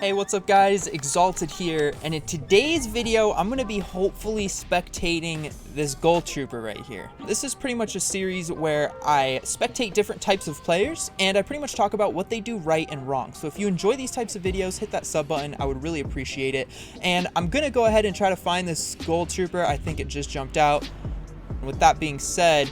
Hey, what's up guys? Exalted here, and in today's video, I'm going to be hopefully spectating this gold trooper right here. This is pretty much a series where I spectate different types of players, and I pretty much talk about what they do right and wrong. So if you enjoy these types of videos, hit that sub button. I would really appreciate it. And I'm going to go ahead and try to find this gold trooper. I think it just jumped out. And with that being said,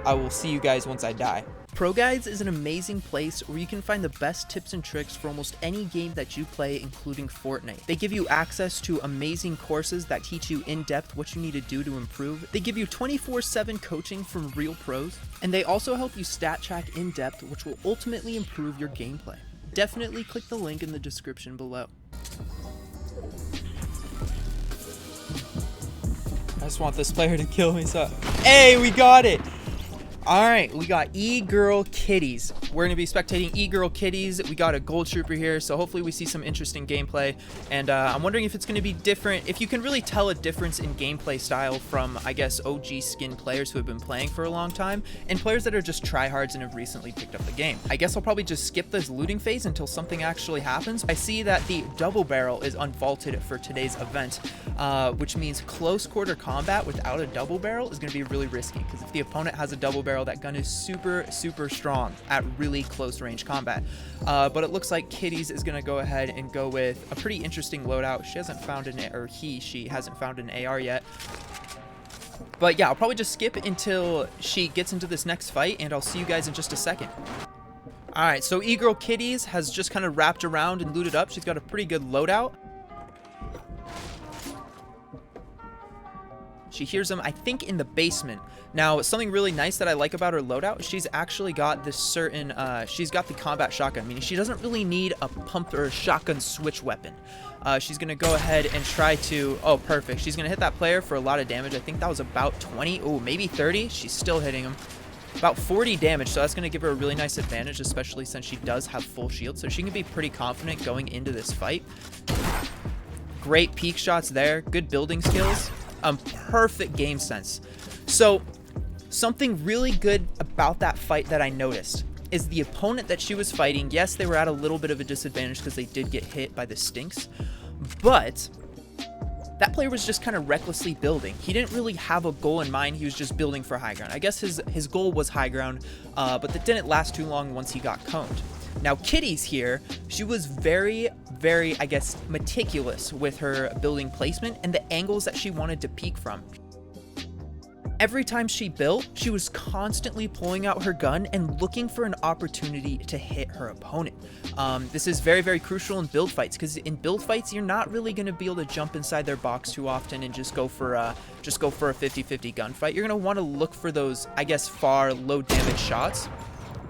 I will see you guys once I die. Pro Guides is an amazing place where you can find the best tips and tricks for almost any game that you play, including Fortnite. They give you access to amazing courses that teach you in depth what you need to do to improve. They give you 24/7 coaching from real pros, and they also help you stat track in depth, which will ultimately improve your gameplay. Definitely click the link in the description below. I just want this player to kill me, so hey, we got it. Alright, we got E-Girl Kitties. We're going to be spectating E-Girl Kitties. We got a gold trooper here, so hopefully we see some interesting gameplay. And I'm wondering if it's going to be different, if you can really tell a difference in gameplay style from, I guess, OG skin players who have been playing for a long time, and players that are just tryhards and have recently picked up the game. I guess I'll probably just skip this looting phase until something actually happens. I see that the double barrel is unvaulted for today's event, which means close quarter combat without a double barrel is going to be really risky, because if the opponent has a double barrel, that gun is super strong at really close range combat. But it looks like Kitties is going to go ahead and go with a pretty interesting loadout. She hasn't found she hasn't found an AR yet. But yeah, I'll probably just skip until she gets into this next fight, and I'll see you guys in just a second. Alright, so E-Girl Kitties has just kind of wrapped around and looted up. She's got a pretty good loadout. She hears him, I think, in the basement. Now, something really nice that I like about her loadout, she's actually got this certain, she's got the combat shotgun, meaning she doesn't really need a pump or a shotgun switch weapon. She's going to go ahead and try to, oh, perfect. She's going to hit that player for a lot of damage. I think that was about 20, oh, maybe 30. She's still hitting him. About 40 damage, so that's going to give her a really nice advantage, especially since she does have full shield, so she can be pretty confident going into this fight. Great peek shots there, good building skills. Perfect game sense. So something really good about that fight that I noticed is the opponent that she was fighting. Yes, they were at a little bit of a disadvantage because they did get hit by the stinks, but that player was just kind of recklessly building. He didn't really have a goal in mind. He was just building for high ground. I guess his goal was high ground, but that didn't last too long once he got coned. Now, Kitties here, she was very, I guess, meticulous with her building placement and the angles that she wanted to peek from. Every time she built, she was constantly pulling out her gun and looking for an opportunity to hit her opponent. This is very crucial in build fights, because in build fights, you're not really going to be able to jump inside their box too often and just go for a 50-50 gunfight. You're going to want to look for those, I guess, far low damage shots.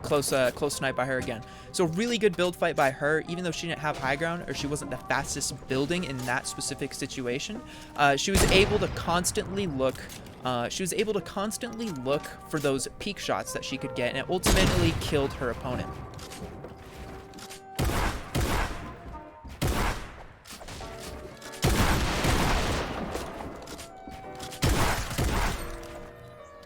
Close snipe by her again. So really good build fight by her, even though she didn't have high ground, or she wasn't the fastest building in that specific situation. She was able to constantly look. For those peek shots that she could get, and it ultimately killed her opponent.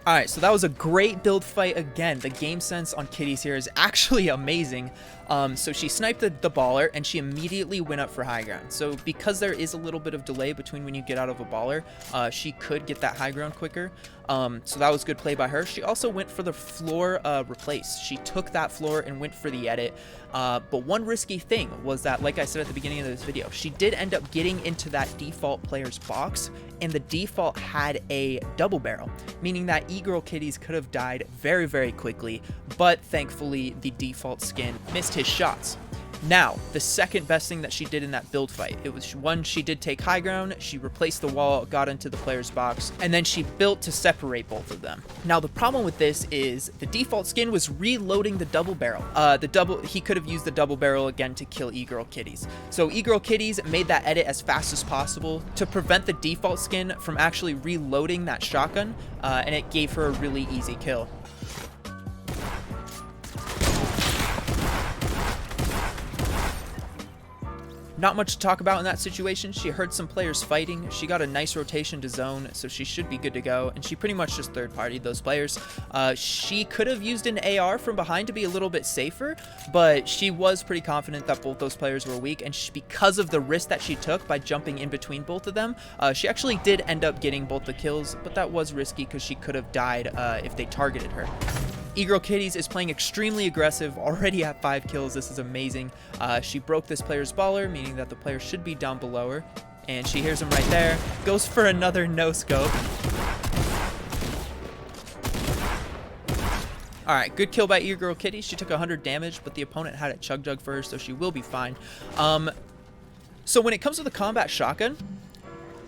Alright, so that was a great build fight again. The game sense on Kitties here is actually amazing. So she sniped the baller, and she immediately went up for high ground. So because there is a little bit of delay between when you get out of a baller, she could get that high ground quicker. So that was good play by her. She also went for the floor replace. She took that floor and went for the edit. But one risky thing was that, like I said at the beginning of this video, she did end up getting into that default player's box, and the default had a double barrel, meaning that E-Girl Kitties could have died very quickly, but thankfully the default skin missed his shots. Now, the second best thing that she did in that build fight, it was one, she did take high ground, she replaced the wall, got into the player's box, and then she built to separate both of them. Now, the problem with this is the default skin was reloading the double barrel. He could have used the double barrel again to kill E-Girl Kitties. So E-Girl Kitties made that edit as fast as possible to prevent the default skin from actually reloading that shotgun, and it gave her a really easy kill. Not much to talk about in that situation. She heard some players fighting. She got a nice rotation to zone, so she should be good to go. And she pretty much just third-partied those players. She could have used an AR from behind to be a little bit safer, but she was pretty confident that both those players were weak. And because of the risk that she took by jumping in between both of them, she actually did end up getting both the kills, but that was risky because she could have died if they targeted her. E-Girl Kitties is playing extremely aggressive, already at 5 kills. This is amazing. She broke this player's baller, meaning that the player should be down below her. And she hears him right there. Goes for another no-scope. Alright, good kill by E-Girl Kitties. She took 100 damage, but the opponent had it chug jug for her, so she will be fine. So when it comes to the combat shotgun,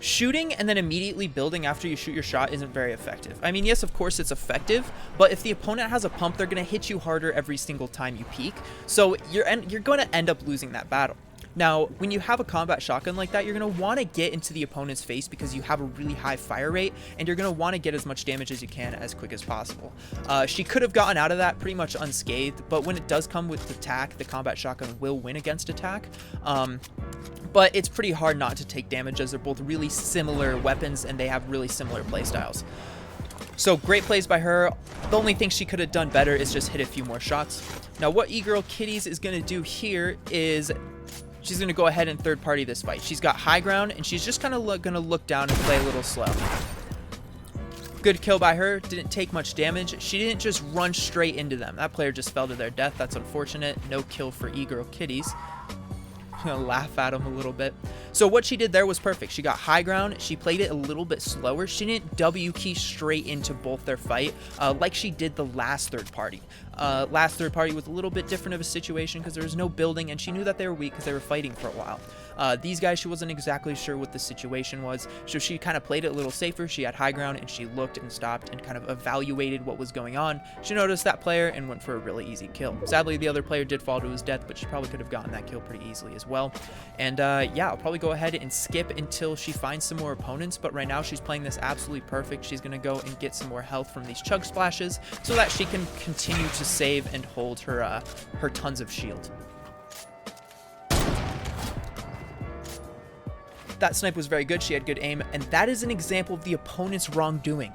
shooting and then immediately building after you shoot your shot isn't very effective. I mean, yes, of course it's effective, but if the opponent has a pump, they're going to hit you harder every single time you peek. So you're going to end up losing that battle. Now, when you have a combat shotgun like that, you're going to want to get into the opponent's face because you have a really high fire rate, and you're going to want to get as much damage as you can as quick as possible. She could have gotten out of that pretty much unscathed, but when it does come with attack, the combat shotgun will win against attack. But it's pretty hard not to take damage as they're both really similar weapons and they have really similar playstyles. So great plays by her. The only thing she could have done better is just hit a few more shots. Now what E-Girl Kitties is going to do here is she's going to go ahead and third party this fight. She's got high ground and she's just kind of going to look down and play a little slow. Good kill by her. Didn't take much damage. She didn't just run straight into them. That player just fell to their death. That's unfortunate. No kill for E-Girl Kitties. Gonna laugh at him a little bit. So what she did there was perfect. She got high ground. She played it a little bit slower. She didn't W key straight into both their fight like she did the last third party. Last third party was a little bit different of a situation because there was no building and she knew that they were weak because they were fighting for a while. These guys, she wasn't exactly sure what the situation was, so she kind of played it a little safer. She had high ground and she looked and stopped and kind of evaluated what was going on. She noticed that player and went for a really easy kill. Sadly, the other player did fall to his death, but she probably could have gotten that kill pretty easily as well. And yeah, I'll probably go ahead and skip until she finds some more opponents, but right now she's playing this absolutely perfect. She's going to go and get some more health from these chug splashes so that she can continue to save and hold her her tons of shield. That snipe was very good. She had good aim, and that is an example of the opponent's wrongdoing.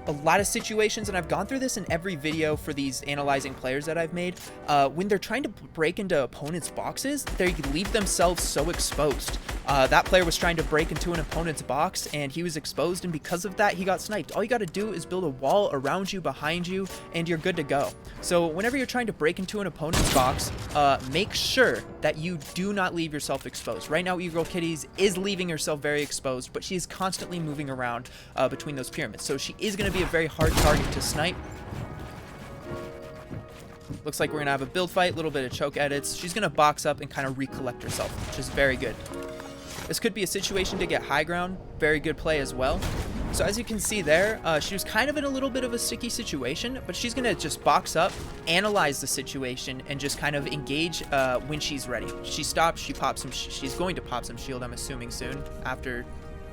A lot of situations, and I've gone through this in every video for these analyzing players that I've made, when they're trying to break into opponents' boxes, they leave themselves so exposed. That player was trying to break into an opponent's box, and he was exposed, and because of that, he got sniped. All you got to do is build a wall around you, behind you, and you're good to go. So whenever you're trying to break into an opponent's box, make sure that you do not leave yourself exposed. Right now, E-Girl Kitties is leaving herself very exposed, but she is constantly moving around between those pyramids. So she is going to be a very hard target to snipe. Looks like we're going to have a build fight, a little bit of choke edits. She's going to box up and kind of recollect herself, which is very good. This could be a situation to get high ground. Very good play as well. So as you can see there, she was kind of in a little bit of a sticky situation, but she's going to just box up, analyze the situation, and just kind of engage when she's ready. She stops, she pops some, she's going to pop some shield, I'm assuming, soon, after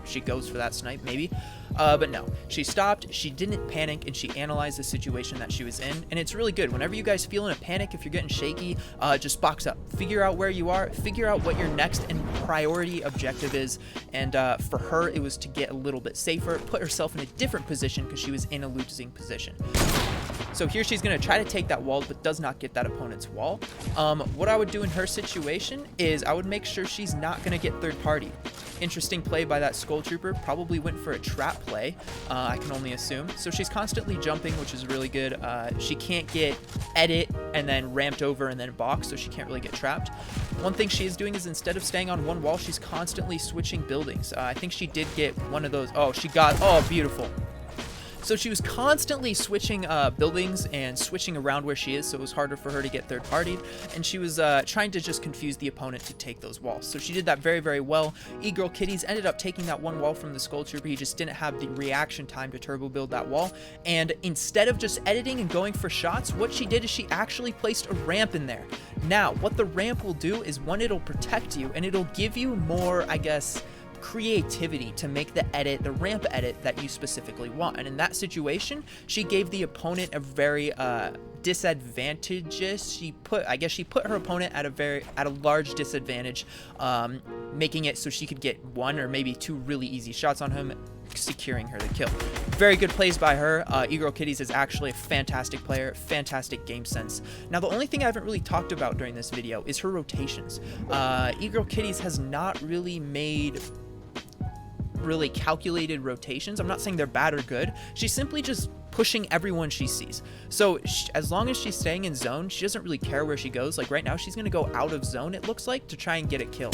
she goes for that snipe, maybe. But no, she stopped, she didn't panic, and she analyzed the situation that she was in, and it's really good. Whenever you guys feel in a panic, if you're getting shaky, just box up. Figure out where you are, figure out what your next and priority objective is, and for her, it was to get a little bit safer, put herself in a different position because she was in a losing position. So here she's going to try to take that wall, but does not get that opponent's wall. What I would do in her situation is I would make sure she's not going to get third party. Interesting play by that Skull Trooper. Probably went for a trap play, I can only assume. So she's constantly jumping, which is really good. She can't get edit and then ramped over and then box, so she can't really get trapped. One thing she is doing is instead of staying on one wall, she's constantly switching buildings. I think she did get one of those. Oh, she got, oh, beautiful. So she was constantly switching buildings and switching around where she is, so it was harder for her to get third-partied, and she was trying to just confuse the opponent to take those walls. So she did that very, very well. E-Girl Kitties ended up taking that one wall from the Skull Trooper. He just didn't have the reaction time to turbo build that wall, and instead of just editing and going for shots, what she did is she actually placed a ramp in there. Now, what the ramp will do is, one, it'll protect you, and it'll give you more, I guess, creativity to make the ramp edit that you specifically want. And in that situation, she gave the opponent a very disadvantageous. She put her opponent at a large disadvantage, making it so she could get 1 or maybe 2 really easy shots on him, securing her the kill. Very good plays by her. E-Girl Kitties is actually a fantastic player, fantastic game sense. Now, the only thing I haven't really talked about during this video is her rotations. E-Girl Kitties has not really made really calculated rotations. I'm not saying they're bad or good. She's simply just pushing everyone she sees. So as long as she's staying in zone, she doesn't really care where she goes. Like right now, she's going to go out of zone, it looks like, to try and get a kill.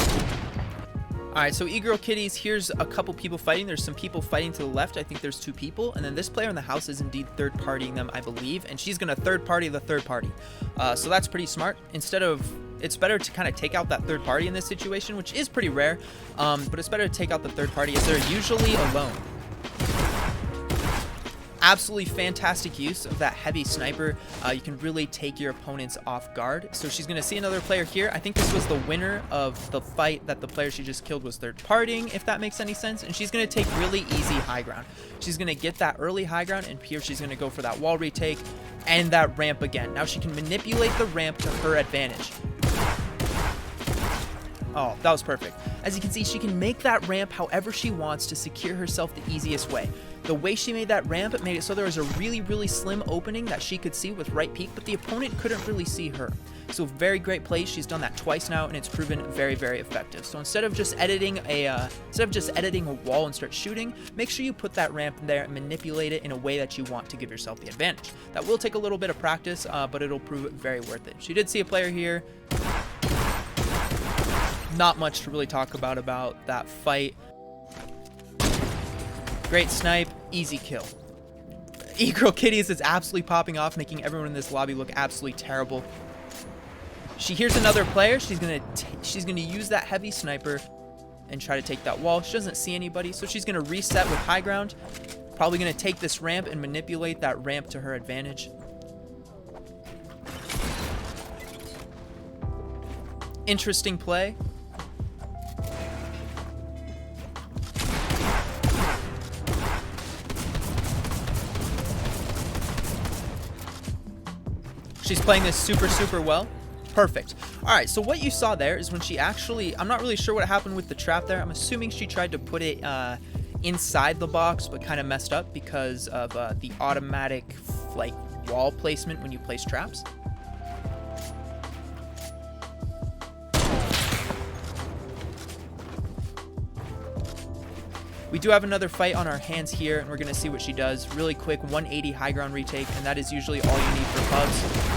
Alright, so E-Girl Kitties, here's a couple people fighting. There's some people fighting to the left. I think there's 2 people. And then this player in the house is indeed third-partying them, I believe. And she's going to third-party the third party. So that's pretty smart. It's better to kind of take out that third party in this situation, which is pretty rare. But it's better to take out the third party as they're usually alone. Absolutely fantastic use of that heavy sniper. You can really take your opponents off guard. So she's going to see another player here. I think this was the winner of the fight that the player she just killed was third partying, if that makes any sense. And she's going to take really easy high ground. She's going to get that early high ground, and here she's going to go for that wall retake and that ramp again. Now she can manipulate the ramp to her advantage. Oh, that was perfect. As you can see, she can make that ramp however she wants to secure herself the easiest way. The way she made that ramp, it made it so there was a really, really slim opening that she could see with right peek, but the opponent couldn't really see her. So very great play. She's done that twice now, and it's proven very, very effective. So instead of just editing a wall and start shooting, make sure you put that ramp there and manipulate it in a way that you want to give yourself the advantage. That will take a little bit of practice, but it'll prove very worth it. She did see a player here. Not much to really talk about that fight. Great snipe, easy kill. E-Girl Kitties is absolutely popping off, making everyone in this lobby look absolutely terrible. She hears another player. She's gonna use that heavy sniper and try to take that wall. She doesn't see anybody, so she's gonna reset with high ground. Probably gonna take this ramp and manipulate that ramp to her advantage. Interesting play. She's playing this super, super well. Perfect. All right, so what you saw there is when she actually, I'm not really sure what happened with the trap there. I'm assuming she tried to put it inside the box, but kind of messed up because of the automatic like wall placement when you place traps. We do have another fight on our hands here, and we're going to see what she does. Really quick, 180 high ground retake, and that is usually all you need for pubs.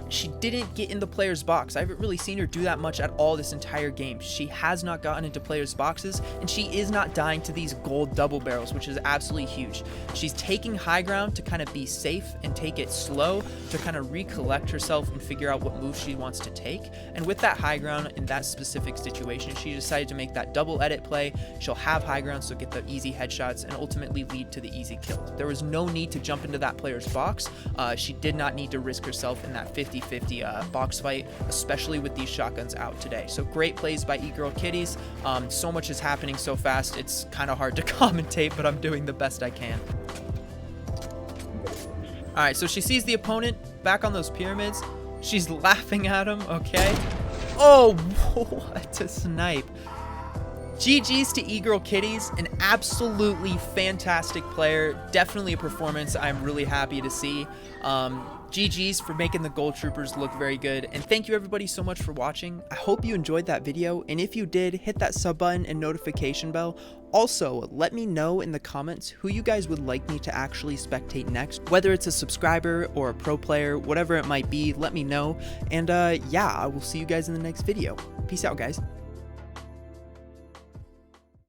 She didn't get in the player's box. I haven't really seen her do that much at all this entire game. She has not gotten into players' boxes, and she is not dying to these gold double barrels, which is absolutely huge. She's taking high ground to kind of be safe and take it slow to kind of recollect herself and figure out what move she wants to take. And with that high ground in that specific situation, she decided to make that double edit play. She'll have high ground, so get the easy headshots and ultimately lead to the easy kill. There was no need to jump into that player's box. She did not need to risk herself in that 50-50 box fight, especially with these shotguns out today. So great plays by E-Girl Kitties. So much is happening so fast, it's kind of hard to commentate, but I'm doing the best I can. All right, so she sees the opponent back on those pyramids. She's laughing at him, okay? Oh, what a snipe. GG's to E-Girl Kitties, an absolutely fantastic player. Definitely a performance I'm really happy to see. GG's for making the Gold Troopers look very good. And thank you everybody so much for watching. I hope you enjoyed that video. And if you did, hit that sub button and notification bell. Also, let me know in the comments who you guys would like me to actually spectate next. Whether it's a subscriber or a pro player, whatever it might be, let me know. And yeah, I will see you guys in the next video. Peace out, guys.